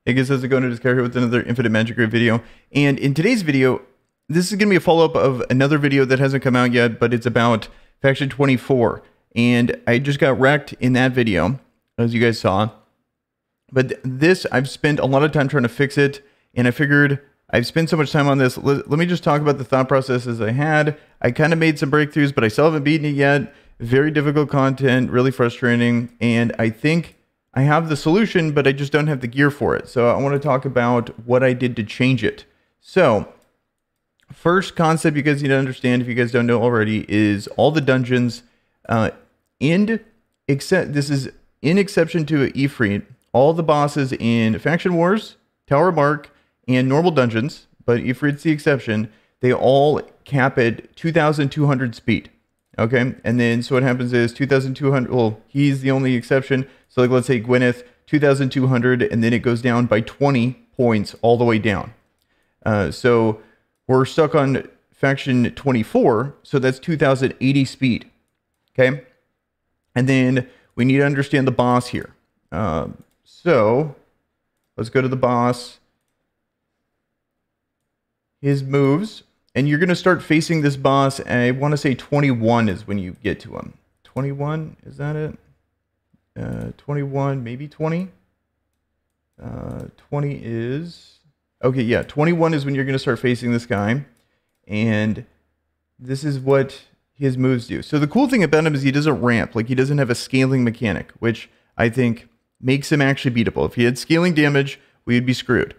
Hey guys, how's it going? It's Kyle here with another Infinite Magicraid video. And in today's video, this is going to be a follow-up of another video that hasn't come out yet, but it's about Faction 24. And I just got wrecked in that video, as you guys saw. But this, I've spent a lot of time trying to fix it, and I figured I've spent so much time on this. Let me just talk about the thought processes I had. I kind of made some breakthroughs, but I still haven't beaten it yet. Very difficult content, really frustrating, and I think I have the solution, but I just don't have the gear for it. So I want to talk about what I did to change it. So first concept you guys need to understand, if you guys don't know already, is all the dungeons, this is in exception to Ifrit, all the bosses in Faction Wars, Tower of Mark, and normal dungeons, but Ifrit's the exception, they all cap at 2,200 speed. Okay, and then so what happens is 2,200, well, he's the only exception. So like, let's say Gwyneth, 2,200, and then it goes down by 20 points all the way down. So we're stuck on Faction 24, so that's 2,080 speed. Okay, and then we need to understand the boss here. So let's go to the boss. His moves. And you're going to start facing this boss, and I want to say 21 is when you get to him. 21, is that it? 21, maybe 20? 20 is... Okay, yeah, 21 is when you're going to start facing this guy. And this is what his moves do. So the cool thing about him is he doesn't ramp. Like, he doesn't have a scaling mechanic, which I think makes him actually beatable. If he had scaling damage, we'd be screwed.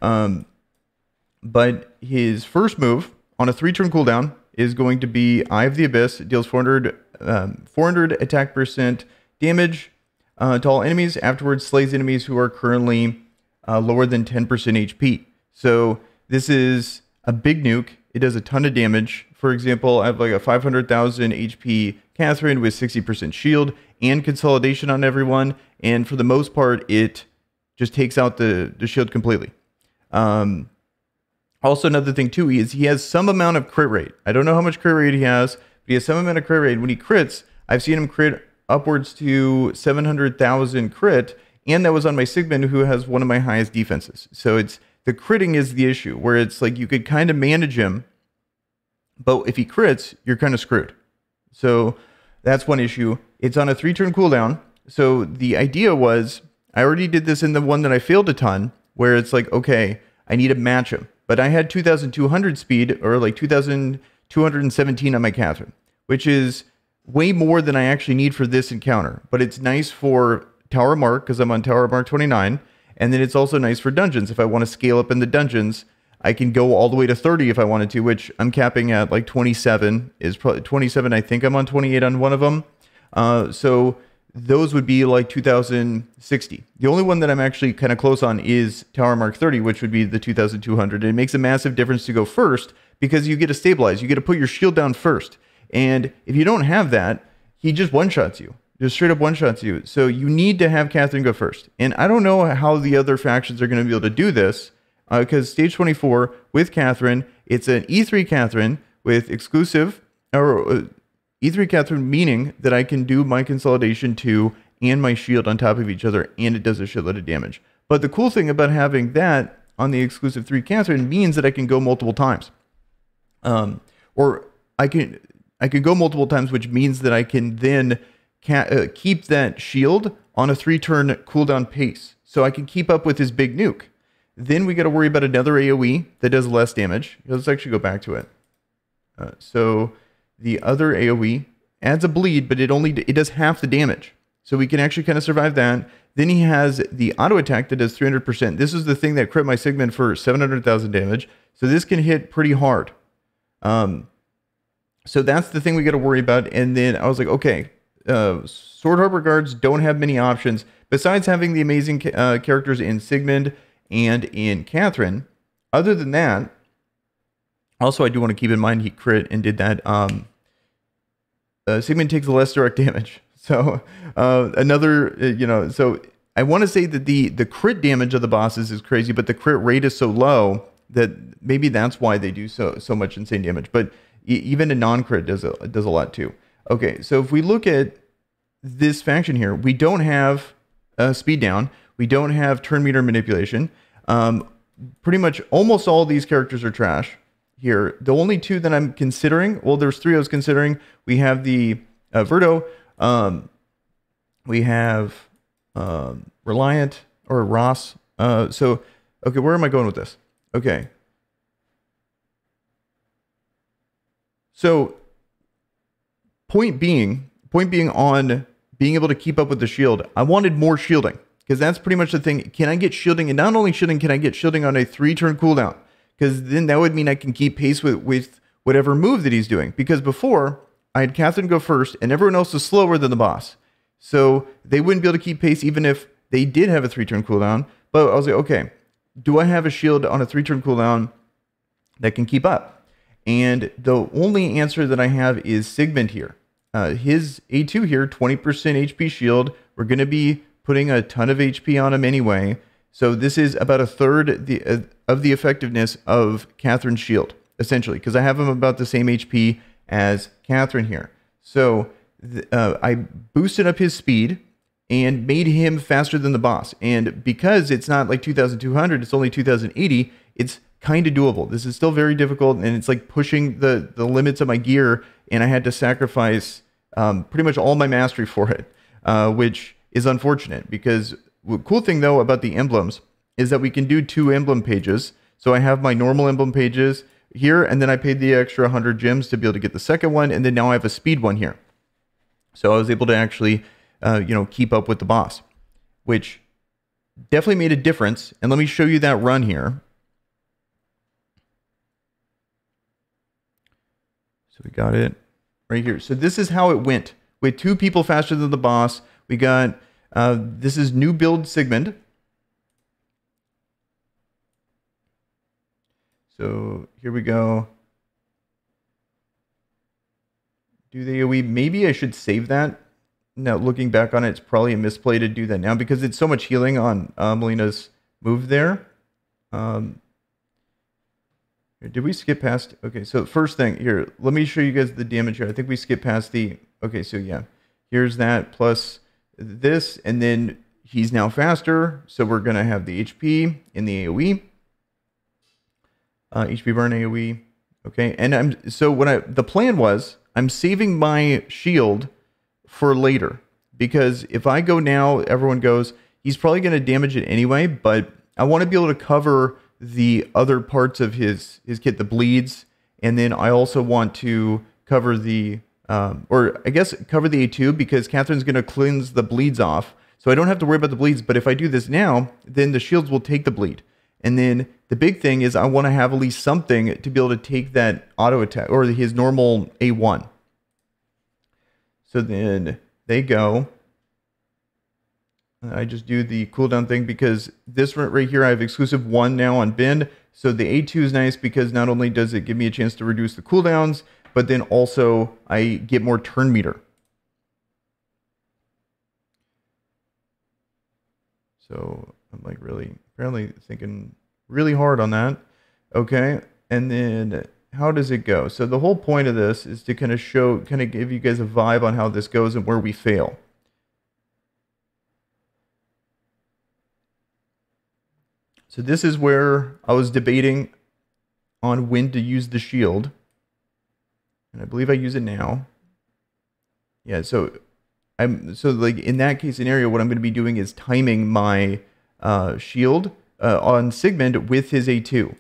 But his first move on a 3-turn cooldown is going to be Eye of the Abyss. It deals 400 attack percent damage to all enemies. Afterwards, slays enemies who are currently lower than 10% HP. So this is a big nuke. It does a ton of damage. For example, I have like a 500,000 HP Catherine with 60% shield and consolidation on everyone. And for the most part, it just takes out the shield completely. Also, another thing, too, is he has some amount of crit rate. I don't know how much crit rate he has, but he has some amount of crit rate. When he crits, I've seen him crit upwards to 700,000 crit, and that was on my Sigmund, who has one of my highest defenses. So it's the critting is the issue, where it's like you could kind of manage him, but if he crits, you're kind of screwed. So that's one issue. It's on a 3-turn cooldown. So the idea was, I already did this in the one that I failed a ton, where it's like, okay, I need to match him. But I had 2,200 speed, or like 2,217 on my Catherine, which is way more than I actually need for this encounter. But it's nice for Tower of Mark, because I'm on Tower of Mark 29. And then it's also nice for dungeons. If I want to scale up in the dungeons, I can go all the way to 30 if I wanted to, which I'm capping at like 27. Is probably 27. I think I'm on 28 on one of them. So those would be like 2,060. The only one that I'm actually kind of close on is Tower Mark 30, which would be the 2,200. It makes a massive difference to go first because you get to stabilize. You get to put your shield down first. And if you don't have that, he just one-shots you. Just straight up one-shots you. So you need to have Catherine go first. And I don't know how the other factions are going to be able to do this because stage 24 with Catherine, it's an E3 Catherine with exclusive... or E3 Catherine, meaning that I can do my consolidation 2 and my shield on top of each other, and it does a shitload of damage. But the cool thing about having that on the exclusive 3 Catherine means that I can go multiple times. Or I can go multiple times, which means that I can then keep that shield on a 3-turn cooldown pace. So I can keep up with his big nuke. Then we got to worry about another AoE that does less damage. Let's actually go back to it. So the other AoE adds a bleed, but it does half the damage. So we can actually kind of survive that. Then he has the auto attack that does 300%. This is the thing that crit my Sigmund for 700,000 damage. So this can hit pretty hard. So that's the thing we got to worry about. And then I was like, okay, Sword Harbor Guards don't have many options. Besides having the amazing characters in Sigmund and in Catherine, other than that, also I do want to keep in mind he crit and did that. Sigmund takes less direct damage. So so I want to say that the crit damage of the bosses is crazy, but the crit rate is so low that maybe that's why they do so much insane damage. But even a non-crit does a lot too. Okay, so if we look at this faction here, we don't have speed down. We don't have turn meter manipulation. Pretty much almost all of these characters are trash here. The only two that I'm considering, well, there's three I was considering. We have the Verto. We have Reliant or Ross. So, okay, where am I going with this? Okay. So, point being on being able to keep up with the shield, I wanted more shielding because that's pretty much the thing. Can I get shielding? And not only shielding, can I get shielding on a 3-turn cooldown? Because then that would mean I can keep pace with whatever move that he's doing. Because before, I had Catherine go first, and everyone else was slower than the boss. So they wouldn't be able to keep pace even if they did have a 3-turn cooldown. But I was like, okay, do I have a shield on a 3-turn cooldown that can keep up? And the only answer that I have is Sigmund here. His A2 here, 20% HP shield. We're going to be putting a ton of HP on him anyway. So this is about a third of the effectiveness of Catherine's shield, essentially, because I have him about the same HP as Catherine here. So I boosted up his speed and made him faster than the boss. And because it's not like 2,200, it's only 2,080, it's kind of doable. This is still very difficult, and it's like pushing the limits of my gear, and I had to sacrifice pretty much all my mastery for it, which is unfortunate because the cool thing, though, about the emblems is that we can do 2 emblem pages. So I have my normal emblem pages here, and then I paid the extra 100 gems to be able to get the second one, and then now I have a speed one here. So I was able to actually, keep up with the boss, which definitely made a difference. And let me show you that run here. So we got it right here. So this is how it went. With 2 people faster than the boss, we got, this is new build Sigmund. So here we go. Do the AoE. Maybe I should save that. Now, looking back on it, it's probably a misplay to do that now because it's so much healing on Melina's move there. Did we skip past? Okay, so first thing here, let me show you guys the damage here. I think we skipped past the, okay, so yeah, here's that plus this, and then he's now faster, so we're going to have the HP in the AoE. HP burn AoE, okay, and the plan was, I'm saving my shield for later, because if I go now, everyone goes, he's probably going to damage it anyway, but I want to be able to cover the other parts of his kit, the bleeds, and then I also want to cover the, or I guess cover the A2 because Catherine's going to cleanse the bleeds off, so I don't have to worry about the bleeds, but if I do this now, then the shields will take the bleed. And then the big thing is I want to have at least something to be able to take that auto attack, or his normal A1. So then they go. I just do the cooldown thing because this right here, I have exclusive 1 now on Bend. So the A2 is nice because not only does it give me a chance to reduce the cooldowns, but then also I get more turn meter. So I'm like apparently thinking really hard on that. Okay. And then how does it go? So the whole point of this is to kind of give you guys a vibe on how this goes and where we fail. So this is where I was debating on when to use the shield. And I believe I use it now. Yeah, so like in that case scenario, what I'm going to be doing is timing my shield on Sigmund with his A2.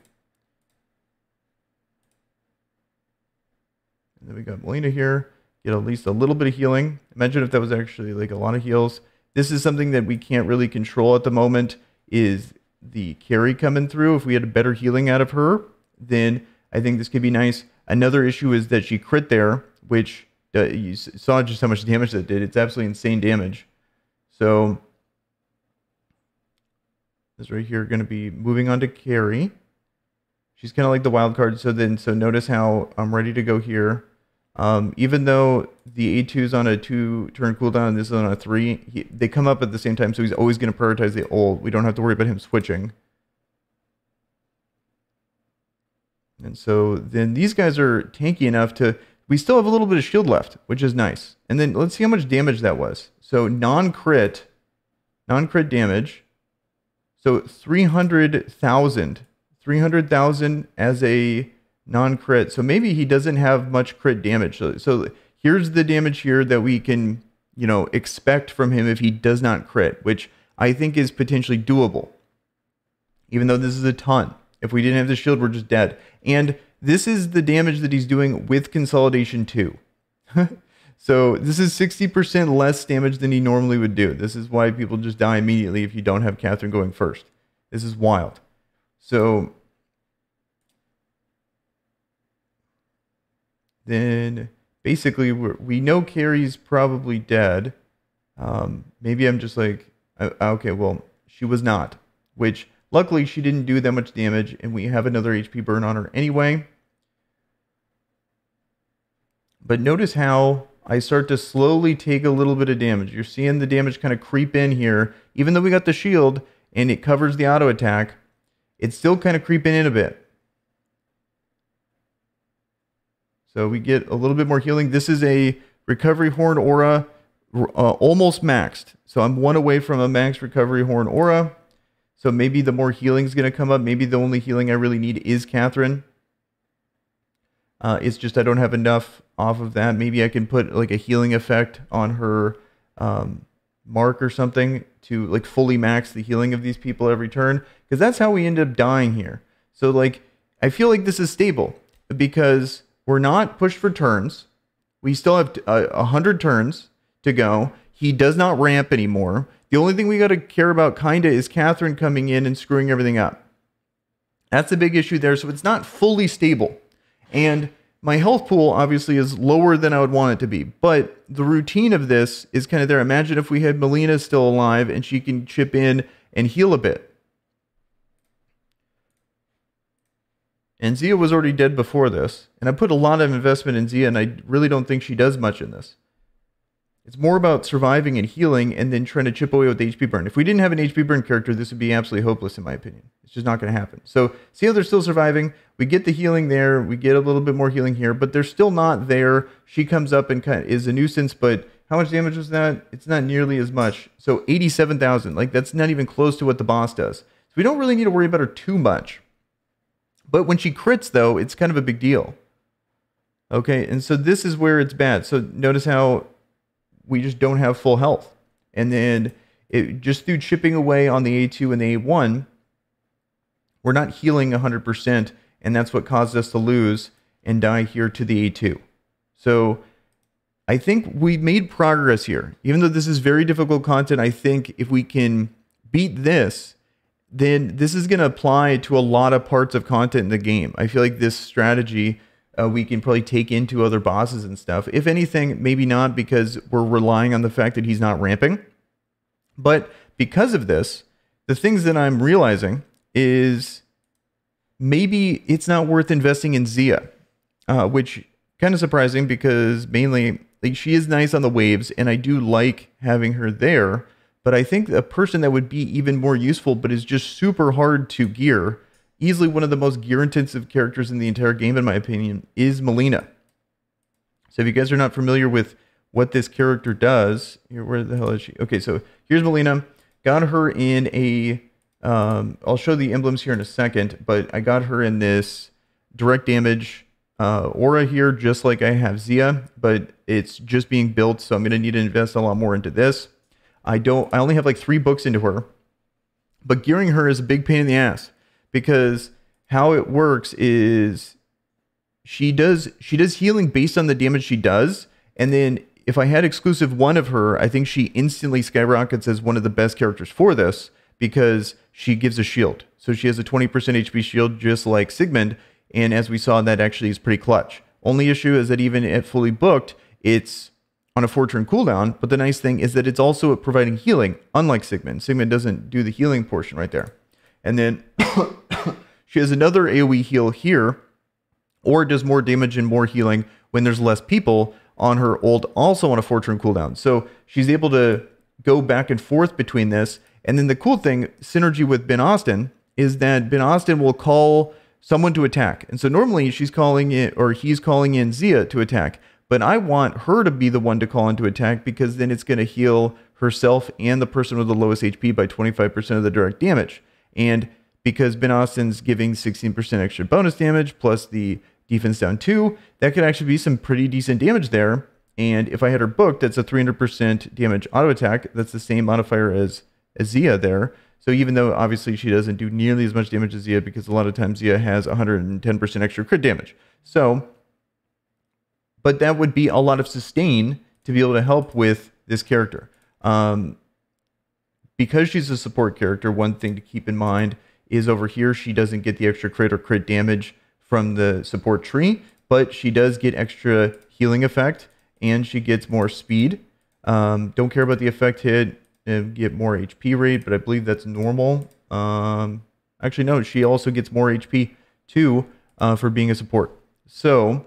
And then we got Melina here. Get at least a little bit of healing. Imagine if that was actually like a lot of heals. This is something that we can't really control at the moment, is the carry coming through. If we had a better healing out of her, then I think this could be nice. Another issue is that she crit there, which you saw just how much damage that did. It's absolutely insane damage. So this right here going to be moving on to carry. She's kind of like the wild card. So notice how I'm ready to go here. Even though the A2 is on a 2-turn cooldown and this is on a 3, they come up at the same time, so he's always going to prioritize the ult. We don't have to worry about him switching. And so then these guys are tanky enough to... We still have a little bit of shield left, which is nice. And then let's see how much damage that was. So non-crit damage. So 300,000 as a non-crit. So maybe he doesn't have much crit damage. So here's the damage here that we can, expect from him if he does not crit, which I think is potentially doable. Even though this is a ton. If we didn't have the shield, we're just dead. And this is the damage that he's doing with Consolidation 2. So this is 60% less damage than he normally would do. This is why people just die immediately if you don't have Catherine going first. This is wild. So then basically we know Carrie's probably dead. Maybe I'm just like, okay, well, she was not. Which, luckily, she didn't do that much damage, and we have another HP burn on her anyway. But notice how I start to slowly take a little bit of damage. You're seeing the damage kind of creep in here. Even though we got the shield and it covers the auto attack, it's still kind of creeping in a bit. So we get a little bit more healing. This is a Recovery Horn Aura almost maxed. So I'm one away from a max Recovery Horn Aura. So maybe the more healing is going to come up. Maybe the only healing I really need is Catherine. It's just I don't have enough off of that. Maybe I can put like a healing effect on her mark or something to like fully max the healing of these people every turn. Because that's how we end up dying here. So like I feel like this is stable because we're not pushed for turns. We still have 100 turns to go. He does not ramp anymore. The only thing we got to care about kinda is Catherine coming in and screwing everything up. That's the big issue there. So it's not fully stable. And my health pool obviously is lower than I would want it to be. But the routine of this is kind of there. Imagine if we had Melina still alive and she can chip in and heal a bit. And Zia was already dead before this. And I put a lot of investment in Zia, and I really don't think she does much in this. It's more about surviving and healing and then trying to chip away with the HP burn. If we didn't have an HP burn character, this would be absolutely hopeless in my opinion. It's just not going to happen. So see how they're still surviving. We get the healing there. We get a little bit more healing here, but they're still not there. She comes up and kind of is a nuisance, but how much damage was that? It's not nearly as much. So 87,000. Like that's not even close to what the boss does. So we don't really need to worry about her too much. But when she crits though, it's kind of a big deal. Okay, and so this is where it's bad. So notice how we just don't have full health. And then just through chipping away on the A2 and the A1, we're not healing 100%, and that's what caused us to lose and die here to the A2. So I think we made progress here. Even though this is very difficult content, I think if we can beat this, then this is going to apply to a lot of parts of content in the game. I feel like this strategy we can probably take into other bosses and stuff. If anything, maybe not because we're relying on the fact that he's not ramping. But because of this, the things that I'm realizing is maybe it's not worth investing in Zia, which kind of surprising because mainly like she is nice on the waves and I do like having her there. But I think a person that would be even more useful but is just super hard to gear, easily one of the most gear-intensive characters in the entire game, in my opinion, is Melina. So if you guys are not familiar with what this character does, here, where the hell is she? Okay, so here's Melina. Got her in a, I'll show the emblems here in a second, but I got her in this direct damage aura here, just like I have Zia, but it's just being built, so I'm going to need to invest a lot more into this. I only have like 3 books into her, but gearing her is a big pain in the ass. Because how it works is she does healing based on the damage she does. And then if I had exclusive 1 of her, I think she instantly skyrockets as one of the best characters for this because she gives a shield. So she has a 20% HP shield just like Sigmund. And as we saw, that actually is pretty clutch. Only issue is that even at fully booked, it's on a 4-turn cooldown. But the nice thing is that it's also providing healing, unlike Sigmund. Sigmund doesn't do the healing portion right there. And then she has another AoE heal here, or does more damage and more healing when there's less people on her ult, also on a 4-turn cooldown. So she's able to go back and forth between this. And then the cool thing, synergy with Ben Austin, is that Ben Austin will call someone to attack. And so normally she's calling it, or he's calling in Zia to attack. But I want her to be the one to call in to attack because then it's going to heal herself and the person with the lowest HP by 25% of the direct damage. And because Ben Austin's giving 16% extra bonus damage plus the defense down 2, that could actually be some pretty decent damage there. And if I had her booked, that's a 300% damage auto attack. That's the same modifier as Zia there. So even though obviously she doesn't do nearly as much damage as Zia, because a lot of times Zia has 110% extra crit damage. So, but that would be a lot of sustain to be able to help with this character. Because she's a support character, one thing to keep in mind is over here, she doesn't get the extra crit or crit damage from the support tree, but she does get extra healing effect and she gets more speed. Don't care about the effect hit and get more HP rate, but I believe that's normal. Actually, no, she also gets more HP too for being a support. So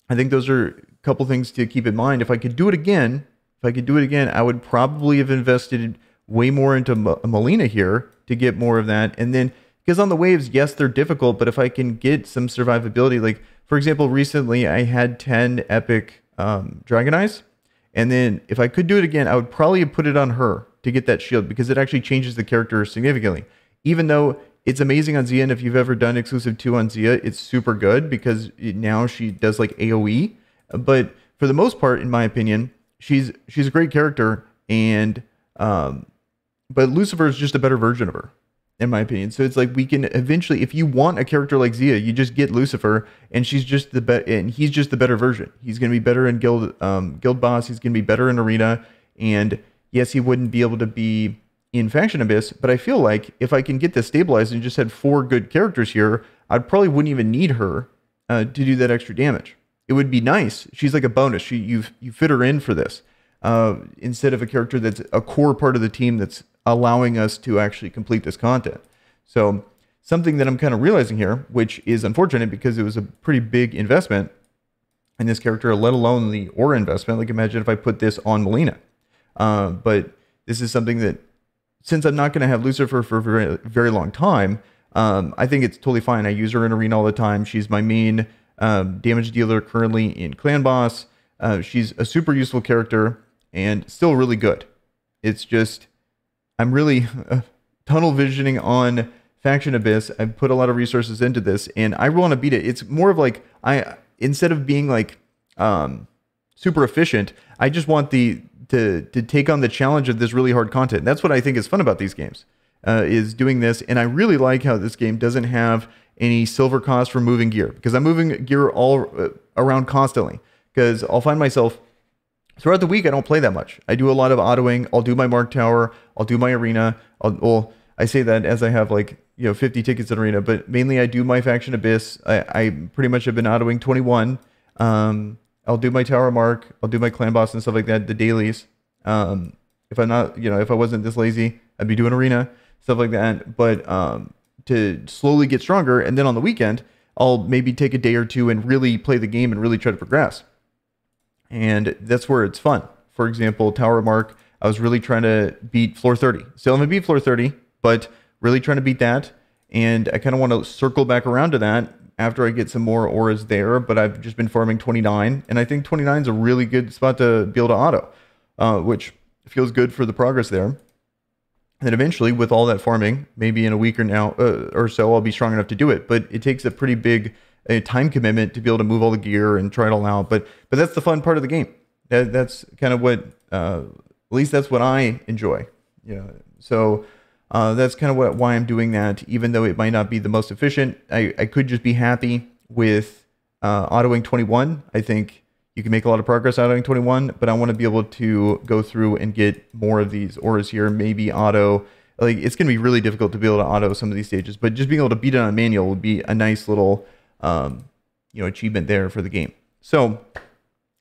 I think those are a couple things to keep in mind. If I could do it again, I would probably have invested way more into Melina here to get more of that. And then, because on the waves, yes, they're difficult, but if I can get some survivability, like for example, recently I had 10 epic Dragon Eyes. And then if I could do it again, I would probably have put it on her to get that shield because it actually changes the character significantly. Even though it's amazing on Zia, and if you've ever done exclusive 2 on Zia, it's super good because now she does like AoE. But for the most part, in my opinion, she's a great character, and but Lucifer is just a better version of her, in my opinion. So it's like we can eventually, if you want a character like Zia, you just get Lucifer, and she's just and he's just the better version. He's going to be better in guild boss. He's going to be better in arena, and yes, he wouldn't be able to be in Faction Abyss, but I feel like if I can get this stabilized and just had 4 good characters here, I probably wouldn't even need her to do that extra damage. It would be nice. She's like a bonus. You fit her in for this instead of a character that's a core part of the team that's allowing us to actually complete this content. So something that I'm kind of realizing here, which is unfortunate because it was a pretty big investment in this character, let alone the aura investment. Like imagine if I put this on Melina. But this is something that, since I'm not going to have Lucifer for a very, very long time, I think it's totally fine. I use her in arena all the time. She's my main damage dealer currently in Clan Boss. She's a super useful character and still really good. It's just, I'm really tunnel visioning on Faction Abyss. I've put a lot of resources into this and I want to beat it. It's more of like, instead of being like super efficient, I just want to take on the challenge of this really hard content. That's what I think is fun about these games, is doing this. And I really like how this game doesn't have any silver cost for moving gear, because I'm moving gear all around constantly, because I'll find myself throughout the week, I don't play that much. I do a lot of autoing. I'll do my Mark Tower. I'll do my arena. Well, I say that as I have like, 50 tickets in arena, but mainly I do my Faction Abyss. I pretty much have been autoing 21. I'll do my Tower Mark. I'll do my Clan Boss and stuff like that, the dailies. If I'm not, if I wasn't this lazy, I'd be doing arena, stuff like that. But to slowly get stronger, and then on the weekend, I'll maybe take a day or two and really play the game and really try to progress. And that's where it's fun. For example, Tower Mark, I was really trying to beat floor 30. Still haven't beat floor 30, but really trying to beat that. And I kind of want to circle back around to that after I get some more auras there, but I've just been farming 29, and I think 29 is a really good spot to be able to auto, which feels good for the progress there. And then eventually, with all that farming, maybe in a week or so, I'll be strong enough to do it. But it takes a pretty big time commitment to be able to move all the gear and try it all out. But that's the fun part of the game. That's kind of what, at least that's what I enjoy. So that's kind of why I'm doing that, even though it might not be the most efficient. I could just be happy with autoing 21. I think you can make a lot of progress autoing 21, but I want to be able to go through and get more of these auras here, maybe auto. Like, it's going to be really difficult to be able to auto some of these stages, but just being able to beat it on manual would be a nice little achievement there for the game. So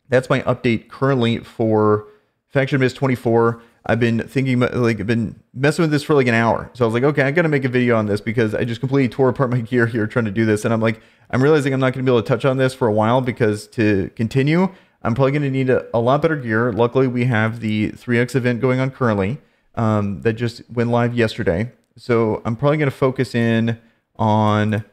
that's my update currently for Faction Abyss 24. I've been thinking about, I've been messing with this for like an hour. So I was like, okay, I got to make a video on this because I just completely tore apart my gear here trying to do this. And I'm realizing I'm not going to be able to touch on this for a while, because to continue, I'm probably going to need a lot better gear. Luckily, we have the 3X event going on currently that just went live yesterday. So I'm probably going to focus in on,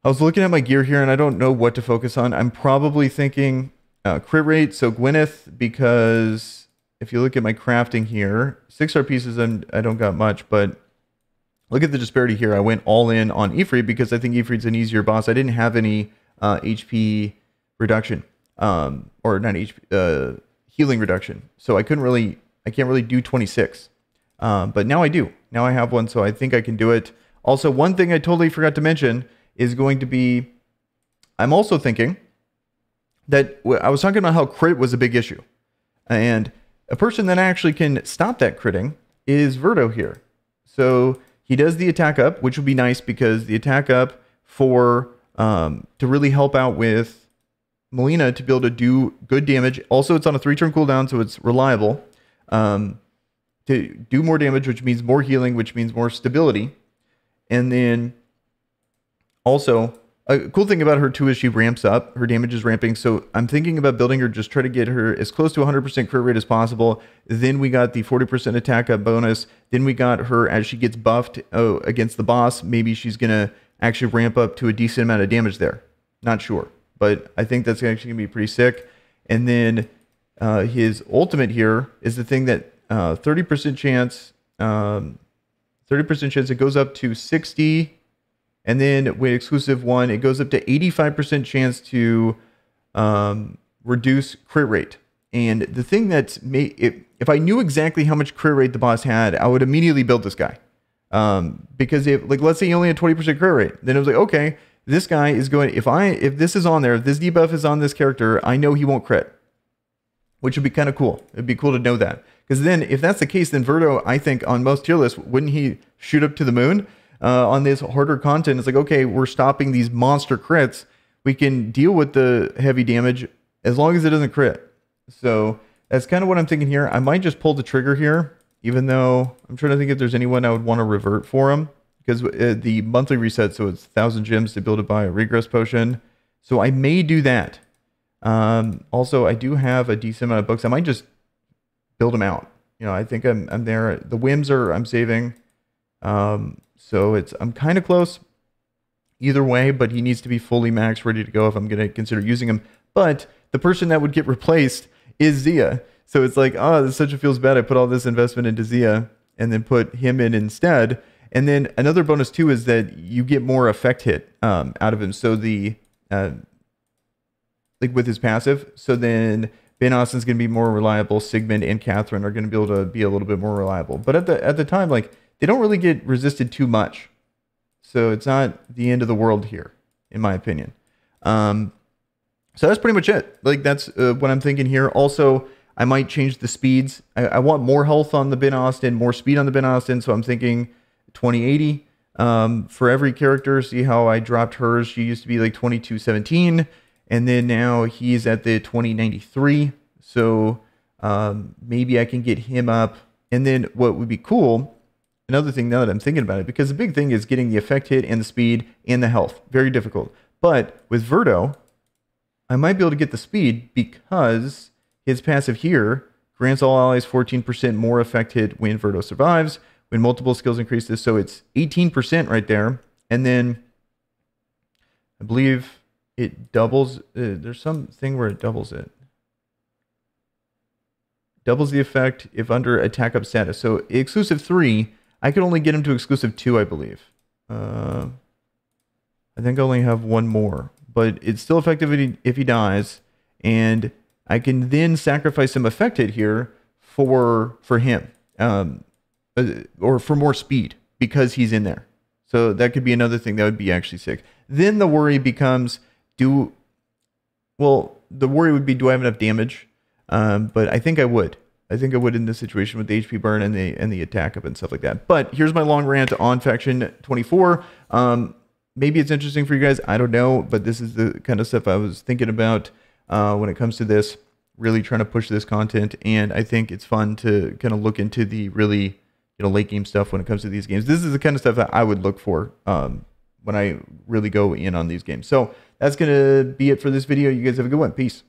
I was looking at my gear here and I don't know what to focus on. I'm probably thinking crit rate. So Gwyneth, because if you look at my crafting here, 6-star pieces, I don't got much, but look at the disparity here. I went all in on Ifrit because I think Ifrit's an easier boss. I didn't have any HP reduction, or not HP, healing reduction. So I can't really do 26. But now I do. Now I have one, so I think I can do it. Also, one thing I totally forgot to mention is going to be, I'm also thinking that I was talking about how crit was a big issue. And a person that actually can stop that critting is Verdo here. So he does the attack up, which would be nice because the attack up for to really help out with Melina to be able to do good damage. Also, it's on a 3-turn cooldown, so it's reliable. To do more damage, which means more healing, which means more stability. And then also, a cool thing about her too is she ramps up. Her damage is ramping. So I'm thinking about building her, just try to get her as close to 100% crit rate as possible. Then we got the 40% attack up bonus. Then we got her as she gets buffed against the boss. Maybe she's going to actually ramp up to a decent amount of damage there. Not sure. But I think that's actually going to be pretty sick. And then his ultimate here is the thing that 30% chance, 30% chance, it goes up to 60. And then with exclusive 1, it goes up to 85% chance to reduce crit rate. And the thing that's if I knew exactly how much crit rate the boss had, I would immediately build this guy. Because let's say he only had 20% crit rate, then it was like, okay, this guy is going, if this is on there, if this debuff is on this character, I know he won't crit, which would be kind of cool. It'd be cool to know that. Because then if that's the case, then Verdo, I think on most tier lists, wouldn't he shoot up to the moon? On this harder content, it's like, okay, we're stopping these monster crits. We can deal with the heavy damage as long as it doesn't crit. So that's kind of what I'm thinking here. I might just pull the trigger here, even though I'm trying to think if there's anyone I would want to revert for him. Because the monthly reset, so it's 1,000 gems to build it by a regress potion. So I may do that. Also, I do have a decent amount of books. I might just build them out. You know, I think I'm there. The whims I'm saving. So I'm kind of close either way, but he needs to be fully maxed, ready to go if I'm going to consider using him. But the person that would get replaced is Zia. So it's like, oh, this such a feels bad. I put all this investment into Zia and then put him in instead. And then another bonus too is that you get more effect hit out of him. So the like with his passive. So then Ben Austin's going to be more reliable. Sigmund and Catherine are going to be able to be a little bit more reliable. But at the time, like, they don't really get resisted too much. So it's not the end of the world here, in my opinion. So that's pretty much it. Like, that's what I'm thinking here. Also, I might change the speeds. I want more health on the Ben Austin, more speed on the Ben Austin. So I'm thinking 2080 for every character. See how I dropped hers. She used to be like 2217. And then now he's at the 2093. So maybe I can get him up. And then what would be cool, another thing now that I'm thinking about it, because the big thing is getting the effect hit and the speed and the health. Very difficult. But with Verdo, I might be able to get the speed because his passive here grants all allies 14% more effect hit when Verdo survives, when multiple skills increase this. So it's 18% right there. And then I believe it doubles. There's something where it doubles it. Doubles the effect if under attack up status. So exclusive 3, I could only get him to exclusive 2, I believe. I think I only have one more. But it's still effective if he dies. And I can then sacrifice some effect hit here for him. Or for more speed because he's in there. So that could be another thing that would be actually sick. Then the worry becomes, the worry would be, do I have enough damage? But I think I would. I think I would in this situation with the HP burn and the attack up and stuff like that. But here's my long rant on Faction 24. Maybe it's interesting for you guys. I don't know. But this is the kind of stuff I was thinking about when it comes to this. Really trying to push this content. And I think it's fun to kind of look into the really late game stuff when it comes to these games. This is the kind of stuff that I would look for when I really go in on these games. So that's going to be it for this video. You guys have a good one. Peace.